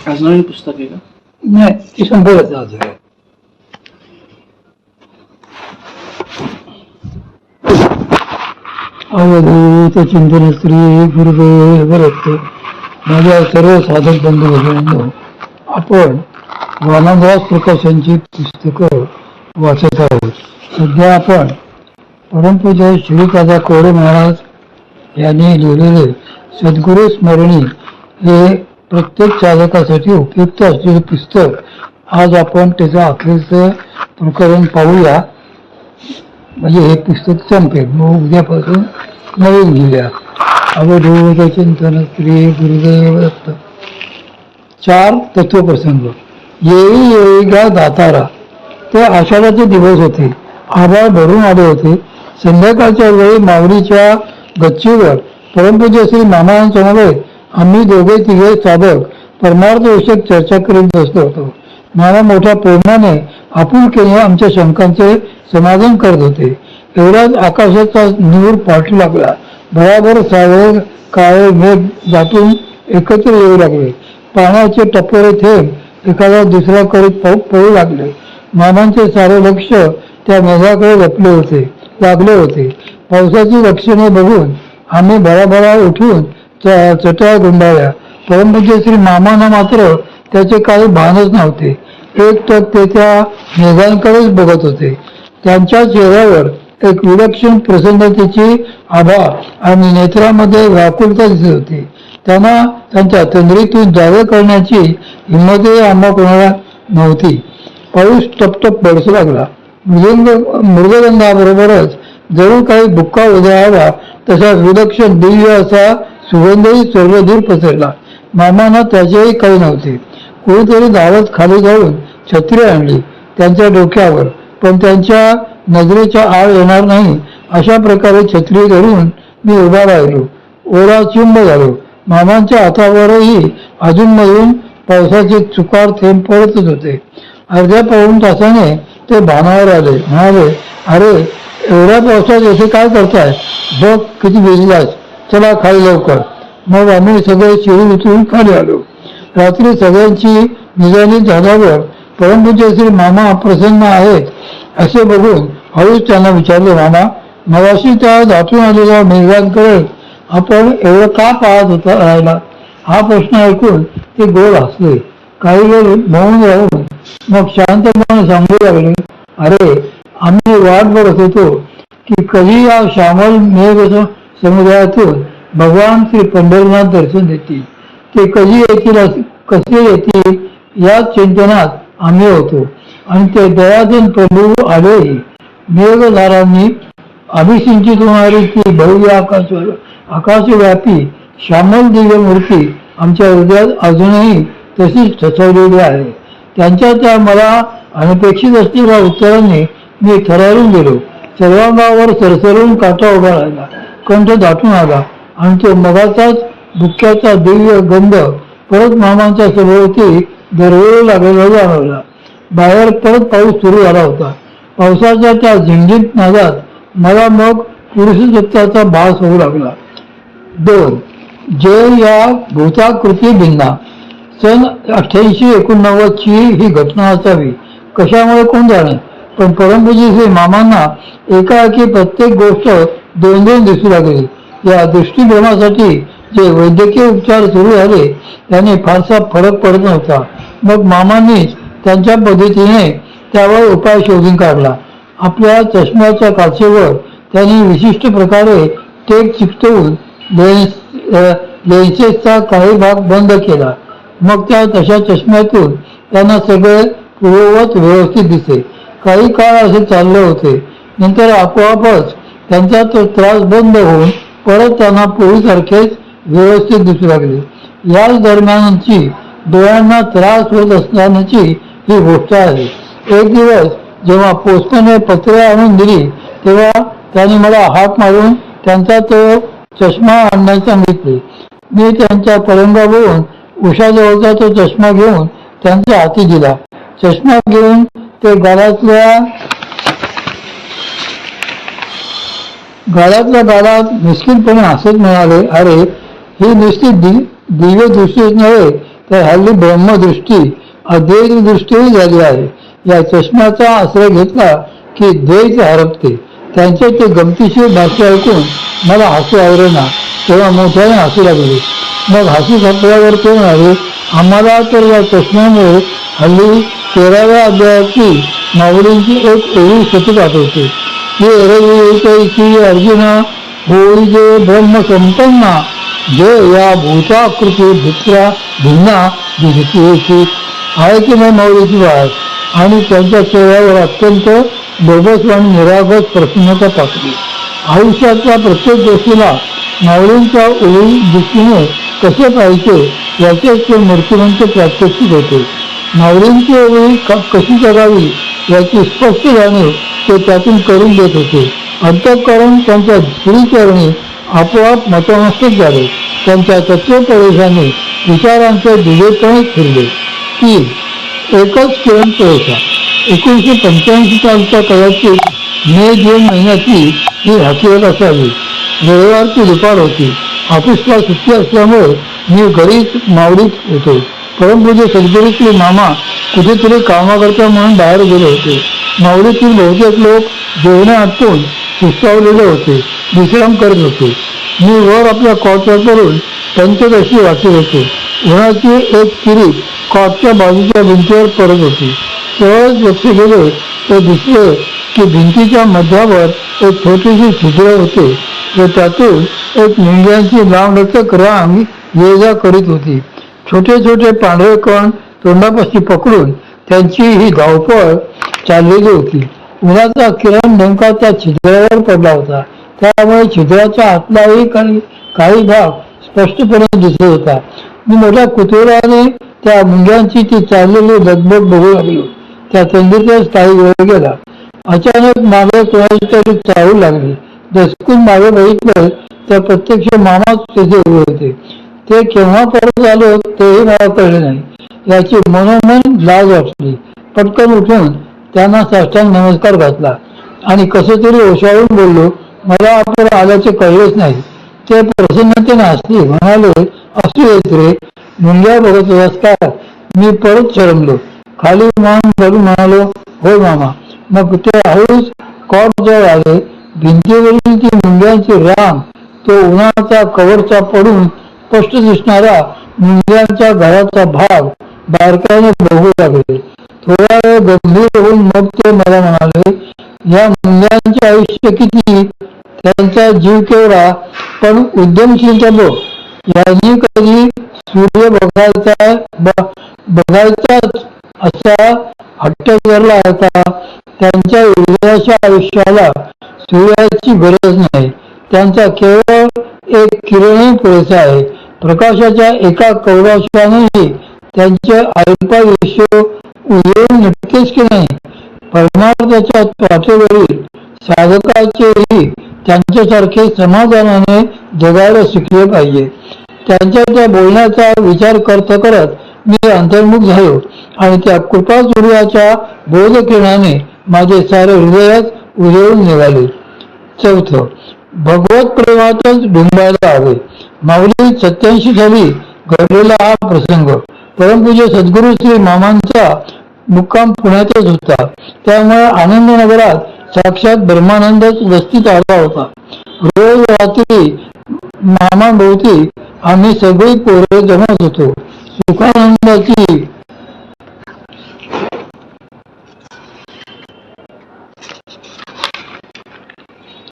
आज नवीन पुस्तक आहे का? नाही, ते 100च आज आहे. अवधूत चिंतन स्त्री गुरुदेव दत्त. माझ्या सर्व साधक बंधू भगिनींनो, आपण वानरदास प्रकाशनची पुस्तकं वाचत आहोत. सध्या आपण परमपूज्य श्रीपादा कोडे महाराज यांनी लिहिलेले सद्गुरू स्मरणी हे प्रत्येक चालकासाठी उपयुक्त असलेले पुस्तक. आज आपण त्याचं अखेरचं प्रकरण पाहूया, म्हणजे हे पुस्तक संपेल. मग उद्यापासून नवीन घेऊया. अवधूत चिंतन श्री गुरुदेव दत्त. 4 तत्वप्रसंग. येई येई गा दातारा. ते आषाढाचे दिवस होते. आभाळ भरून आले होते. संध्याकाळच्या वेळी माऊलीच्या गच्चीवर परमपूज्य श्री मामांसमवेत आम्ही दोघे तिघे साधक परमार्थविषयक चर्चा करीत बसलो होतो. मामा मोठ्या प्रेमाने आपुलकीने आमच्या शंकांचे समाधान करत होते. एवढ्याच आकाशाचा नूर पाठू लागला. बराबर सावळे काळे मेघ दाटून एकत्र येऊ लागले. पाण्याचे टपोरे थेंब एखादा दुसरा करीत पळू लागले. मामांचे सारे लक्ष त्या मेघाकडे लागले होते. पावसाची लक्षणे बघून आम्ही भराभरा उठून चटया गुंडाळल्या. परंतु श्री मामांना मात्र त्याचे काही भानच नव्हते. एकटक ते त्या मेघांकडेच बघत होते. त्यांच्या चेहऱ्यावर एक विलक्षण प्रसन्नतेची आभा आणि नेत्रामध्ये व्याकुलता दिसत होती. त्यांना त्यांच्या तंद्रीतून जावे करण्याची हिंमतही आम्हा कोणाला नव्हती. पाऊस टपटप बरसू लागला. मृदगंधाबरोबरच जणू काही बुक्का उधळावा तसा विलक्षण दिव्य असा सुगंधही सर्वदूर पसरला. मामांना त्याचेही काही नव्हते. कोणीतरी धावत खाली जाऊन छत्री आणली त्यांच्या डोक्यावर, पण त्यांच्या नजरेच्या आड येणार नाही अशा प्रकारे छत्री धरून मी उभा राहिलो. ओला चिंब झालो. मामांच्या हातावरही अजूनमधून पावसाचे चुकार थेंब पडतच होते. अर्ध्या पाऊण तासाने ते भानावर आले. म्हणाले, अरे एवढ्या पावसात येथे काय करताय? बघ किती भिजलास, चला खाली लवकर. मग आम्ही सगळे शिडी उतरून खाली आलो. रात्री सगळ्यांची निजानी झाल्यावर परमपूज्य श्री मामा प्रसन्न आहेत असे बघून हळूच त्यांना विचारले, मामा मगाशी त्या दाटून आलेल्या मेघांकडे आपण एवढं का पाहत होता राहिला? हा प्रश्न ऐकून ते गोड हसले. काही वेळ मौन राहून मग शांतपणे सांगू लागले, अरे आम्ही वाट बघत होतो की कधी या श्यामल मेघ समुदायातून भगवान श्री पंढरीनाथ दर्शन देतील. ते कधी येतील, कसे येतील याच चिंतनात आम्ही होतो. आणि ते दयाधन प्रभू आलेही. मेघधारांनी अभिसिंचित होणारी ती भव्य आकाशव्यापी श्यामल दिव्य मूर्ती आमच्या हृदयात अजूनही तशीच ठसवलेली आहे. त्यांच्या त्या मला अनपेक्षित असलेल्या उत्तरांनी मी थरारून गेलो. सर्वांगावर सरसरून काटा उभा राहिला. कंठ दाटून आला आणि तो मगाचाच बुक्क्याचा दिव्य गंध परत मामांच्या सभोवती दरवळू लागलेला जाणवला. बाहेर परत पाऊस सुरू झाला होता. पावसाच्या त्या झिंझित नादात मला मग पुरुषसत्वाचा भास होऊ लागला. 2. जे या भूताकृती भिन्ना. सन 88-89 ची ही घटना असावी. कशामुळे कोण जाणे, पण परमपूज्य श्री मामांना एकाएकी प्रत्येक गोष्ट दोन दिसू लागली. या दृष्टीभ्रमासाठी जे वैद्यकीय उपचार सुरू झाले त्याने फारसा फरक पडत नव्हता. मग मामांनीच त्यांच्या पद्धतीने त्यावर उपाय शोधून काढला. आपल्या चष्म्याच्या काचेवर त्यांनी विशिष्ट प्रकारे टेप चिकटवून लेन्सेसचा काही भाग बंद केला. मग त्या तशा चष्म्यातून त्यांना सगळे पूर्ववत व्यवस्थित दिसे. काही काळ असे चालले होते. नंतर आपोआपच त्यांचा तो त्रास बंद होऊन परत त्यांना पूर्वीसारखेच व्यवस्थित दिसू लागले. याच दरम्यानची डोळ्यांना त्रास होत असल्याची ही गोष्ट आहे. एक दिवस जेव्हा पोस्टने पत्रे आणून दिली तेव्हा त्यांनी मला हाक मारून त्यांचा तो चष्मा आणण्यास सांगितले. मी त्यांच्या पलंगावरून उशाजवळचा तो चष्मा घेऊन त्यांच्या हाती दिला. चष्मा घेऊन ते गालातल्या गालात मिस्किनपणे हसत म्हणाले, अरे ही नुसती दिव्य दृष्टीच नव्हे तर हल्ली ब्रह्मदृष्टी अद्वैत दृष्टीही झाली आहे. या चष्म्याचा आश्रय घेतला की द्वैत हरपते. त्यांचे ते गमतीशीर भाष्य ऐकून मला हसू आवरेना, तेव्हा मोठ्याने हसू लागले. मग हसू संपल्यावर ते म्हणाले, आम्हाला तर या चष्म्यामुळे हल्ली 13व्या अध्यायाची माऊलींची एक ओळी सतत आठवते. की अर्जुना होळी जे ब्रह्म संपन्ना जे या भूताकृती भित्रा भिन्ना दिसती आहे की नाही माऊलीची वाट. आणि त्यांच्या चेहऱ्यावर अत्यंत बोगस आणि निरागस प्रसन्नता टाकली. आयुष्याच्या प्रत्येक गोष्टीला माऊलींच्या ओळी दृष्टीने कसे पाहिजे याचे ते मूर्तिमंत प्रात्यक्षिक होते. माऊलींची ओळी कशी जगावी याची स्पष्ट जाणीव ते त्यातून करून देत होते. अंतःकरण त्यांच्या श्रीचरणी आपोआप मतमस्तक झाले. त्यांच्या तत्वप्रवेशाने विचारांचे दिवेपणे फिरले. की एकच किरण प्रवेशा 1985 सालच्या कदाचित मे-जून महिन्याची ही हकीकत असावी. रविवारची दुपार होती. ऑफिसला सुट्टी असल्यामुळे मी घरीच मावळीत होतो. परमपूज्य सद्गुरू श्री मामा कुठेतरी कामाकरता म्हणून बाहेर गेले होते. मावळीतील बहुतेक लोक जेवणे आटपून सुस्तावलेले होते, विश्राम करत होते. मी वर आपल्या कॉटवर करून पंचदशी वाचत होतो. उन्हाची एक किरी कॉटच्या बाजूच्या भिंतीवर पडत होती. सहज लक्ष गेले तर दिसले की भिंतीच्या मध्यावर एक छोटीशी छिद्र होते व त्यातून एक मुंग्यांची लांबलचक रांग ये जा करीत होती. छोटे छोटे पांढरे कण तोंडापाशी पकडून त्यांची ही धावपळ चाललेली होती. उन्हाचा किरण नेमका त्या छिद्रावर पडला होता, त्यामुळे छिद्राच्या आतलाही काही भाग स्पष्टपणे दिसत होता. मी मोठ्या कुतूहलाने त्या मुंग्यांची ती चाललेली लगबग बघू लागलो. त्या तंद्रीतच काही वेळ गेला. अचानक मागे कोणाची तरी चाहू लागली. दसकून मागे बघितलं तर प्रत्यक्ष मामाच तिथे उभे होते. ते केव्हा परत आलो तेही मला कळले नाही. याची मनोमन लाज वाटली. पटकन उठून त्यांना साष्टांग नमस्कार घातला आणि कसं तरी ओशाळून बोललो, मला आपण आल्याचे कळलेच नाही. ते प्रसन्नतेने हसले, म्हणाले, असू येत रे, मुंग्या बघत होतास का? मी परत शरमलो. खाली मान घालून म्हणालो, होय मामा. मग ते हळूच कॉट जवळ आले. भिंतीवरील ती मुंग्यांची रांग, तो उन्हाचा कवरचा पडून स्पष्ट दिसणारा मुंग्यांच्या घराचा भाग बारकाईने बघू लागले. थोडा वेळ गंभीर होऊन मग ते मला म्हणाले, या मुंग्यांचे आयुष्य किती, त्यांचा जीव केवढा, पण उद्यमशीलता बघ. यांनी कधी सूर्य बघायचाच असा हट्ट धरला होता. त्यांच्या उदयाच्या आयुष्याला सूर्याची गरज नाही. त्यांचा केवळ एक किरणही पुरेसा आहे. प्रकाशाच्या एका कवलाशानेही त्यांचे अल्पायुष्य उजळून निघतेच की नाही. परमार्थाच्या पाठीवरील साधकाचेही त्यांच्यासारखे समाधानाने जगायला शिकले पाहिजे. त्यांच्या त्या बोलण्याचा विचार करत मी अंतर्मुख झालो आणि त्या कृपा सूर्याच्या बोधकिरणाने माझे सारे हृदयात उजळून निघाले. चौथं, भगवत प्रेमातच डुंबायला हवे. माऊली 87 साली घडलेला हा प्रसंग. परमपूज्य सद्गुरू श्री मामांचा मुक्काम पुण्यातच होता. त्यामुळे आनंदनगरात साक्षात ब्रह्मानंदच वस्तीत आला होता. रोज रात्री मामाभोवती आम्ही सगळी पोरे जमत होतो.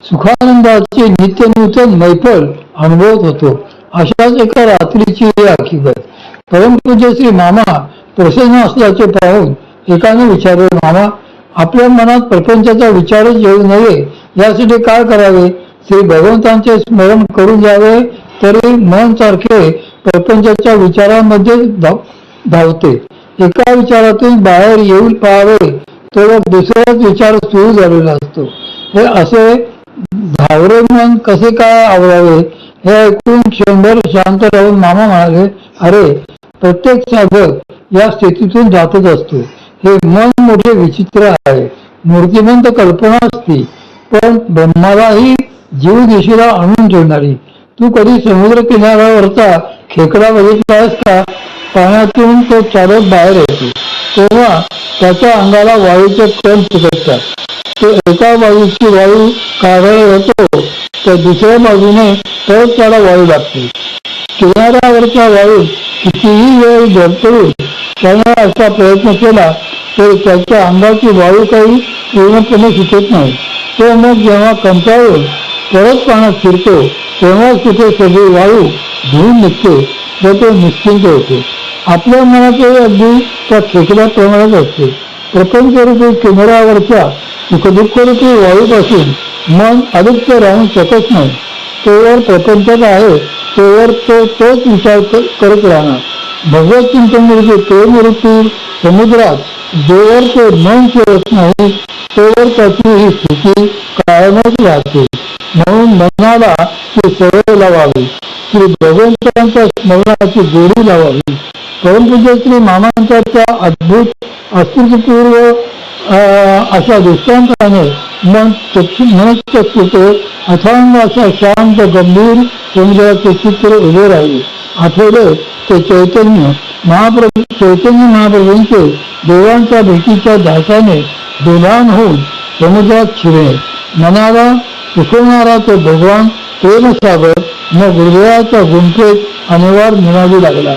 सुखानंदाची नित्य नूतन मैफल अनुभवत होतो. अशाच एका रात्रीची ही हकीकत. परमपूज्य श्री मामा प्रसन्न असल्याचे पाहून एकाने विचारले, मामा, आपल्या मनात प्रपंचाचा विचारच येऊ नये यासाठी काय करावे? श्री भगवंतांचे स्मरण करून जावे तरी मन सारखे प्रपंचाच्या विचारांमध्ये धावते. एका विचारातून बाहेर येऊन पाहावे तर दुसराच विचार सुरू झालेला असतो. हे असे धावरे मन कसे काय आवरावे हे ऐकून क्षणभर शांत राहून मामा म्हणाले, अरे, प्रत्येक साधक या स्थितीतून जातच असतो. हे मन मोठे विचित्र आहे. मूर्तिमंत कल्पना असती, पण ब्रह्मालाही जीव दिशेला आणून ठेवणारी. तू कधी समुद्र किनाऱ्यावरचा खेकडा बघितलास का? पाण्यातून तो चालत बाहेर येतो तेव्हा त्याच्या अंगाला वायूचे कण चिकटतात. तो एका बाजूची वायू काढायला येतो तर दुसऱ्या बाजूने परत त्याला वायू लागते. किनाऱ्यावरच्या वायूत कितीही वेळ धडपडून त्याने असा प्रयत्न केला तरी त्याच्या अंगाची वायू काही पूर्णपणे सुटत नाही. तो मग जेव्हा कंटाळून परत पाण्यात फिरतो तेव्हाच तिथे सगळी वायू धुवून निघते व तो निश्चिंत होतो. आपल्या मनातही अगदी त्या खेकड्याप्रमाणेच असते. प्रपंचरूपी किनाऱ्यावरच्या सुखदुःखरूपी वायूपासून मन अलिप्त राहून शकत नाही. तोवर प्रपंचात आहे तोवर तोच विचार करत राहणार. भगवत चिंतनरूपी प्रेमरूपी समुद्रात जोवर तो मन फिरत नाही तोवर त्याची ही स्थिती कायमच राहते. म्हणून मनाला ती सवय लावावी. श्री भगवंतांच्या स्मरणाची गोडी लावावी. परंतु श्री मामांच्या त्या अद्भुत अस्तुतीपूर्व अशा दृष्टांताने मनचक्षुते अथांग अशा शांत गंभीर समुद्राचे चित्र उभे राहिले. आठवले ते चैतन्य महाप्रभूंचे देवांच्या भेटीच्या ध्यासाने बेभान होऊन समुद्रात शिरणे. मनाला सुखवणारा तो भगवान प्रेमसागर न हृदयाच्या गुंफेत अनिवार्य निनादू लागला.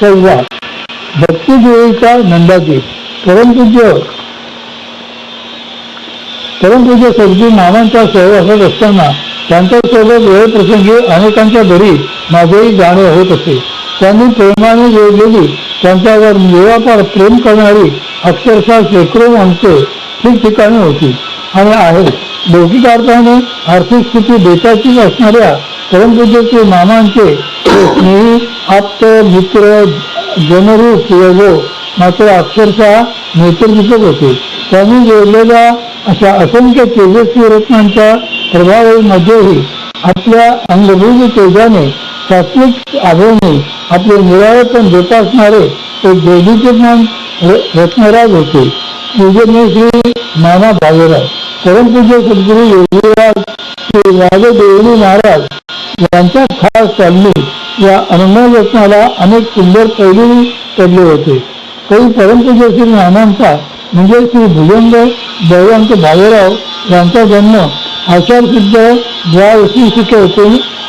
सव्वा भक्तिदेवीचा नंदाजी. परमपूज्य सद्गुरू मामांच्या सहवासात असताना त्यांच्यासोबत वेळप्रसंगी अनेकांच्या घरी माझेही जाणे होत असे. त्यांनी प्रेमाने जोडलेली त्यांच्यावर देवापार प्रेम करणारी अक्षरशः शेकडो माणसे ठिकठिकाणी होती आणि आहेत. लौकिक अर्थाने आर्थिक स्थिती बेताचीच असणाऱ्या परमपूज्य श्री मामांचे स्नेही आप्त मित्र जनरूप योगो मात्र अक्षरशः नेत्रदीपक होते. त्यांनी जोडलेल्या अशा असंख्य तेजस्वी रत्नांच्या प्रभावामध्येही आपल्या अंगभूत तेजाने सात्विक आभवणे आपले निराळेपण जोपासणारे एक देवीचेमान रत्नराज होते. पूजनीय श्री नाना भागीराज. परमपूज्य सद्गुरू योगीराज श्री राजदेवली महाराज यांच्या खास चालणी या अनमोल रत्नाला अनेक सुंदर पैलू पडले होते. काही परमपूज्य श्री नानांचा म्हणजे श्री भुजंग दैवंत भालेराव यांचा जन्म आषाढ शुद्ध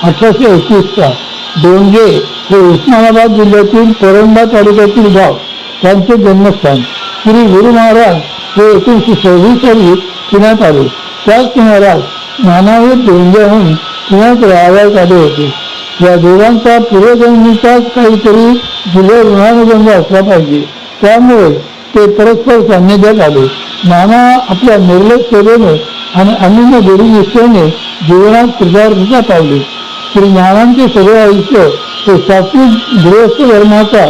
1821 डोंगे हे उस्मानाबाद जिल्ह्यातील परंडा तालुक्यातील गाव त्यांचे जन्मस्थान. श्री गुरु महाराज हे 1926 साली पुण्यात आले. त्याच किनाऱ्यात नानावीर डोंग्याहून पुण्यात राहावयास आले होते. या दोघांचा पूर्वजन्मीचाच काहीतरी जुले ऋणानुबंध असला पाहिजे. त्यामुळे ते परस्पर सान्निध्यात आले. नाना आपल्या निर्लज सेवेने आणि अनन्य गुरुनिष्ठेने जीवनात कृतार्थता पावले. श्री नानांचे सगळे आयुष्य ते सात्विक गृहस्थ धर्माचा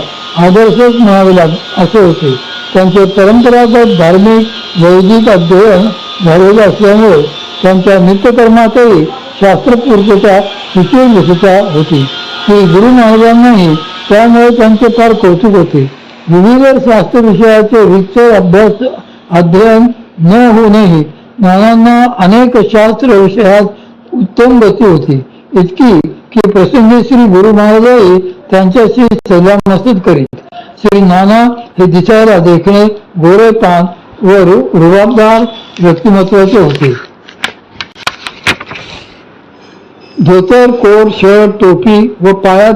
आदर्शच म्हणावे असे होते. त्यांचे परंपरागत धार्मिक वैदिक अध्ययन झालेले असल्यामुळे त्यांच्या नित्यकर्मातही शास्त्रपूर्तता सुचिरता होती. श्री गुरु महाराजांनाही त्यामुळे त्यांचे फार कौतुक होते. विविध शास्त्र विषयाचे विस्तर अध्ययन न होऊनही नानांना अनेक शास्त्र विषयात उत्तम गती होती. इतकी की प्रसंगी श्री गुरु महाराजही त्यांच्याशी सल्लामसलत करीत. श्री नाना हे दिसायला देखणे गोरेपान व रुबाबदार व्यक्तिमत्वाचे होते. धोतर, कोट, शर्ट, टोपी व पायात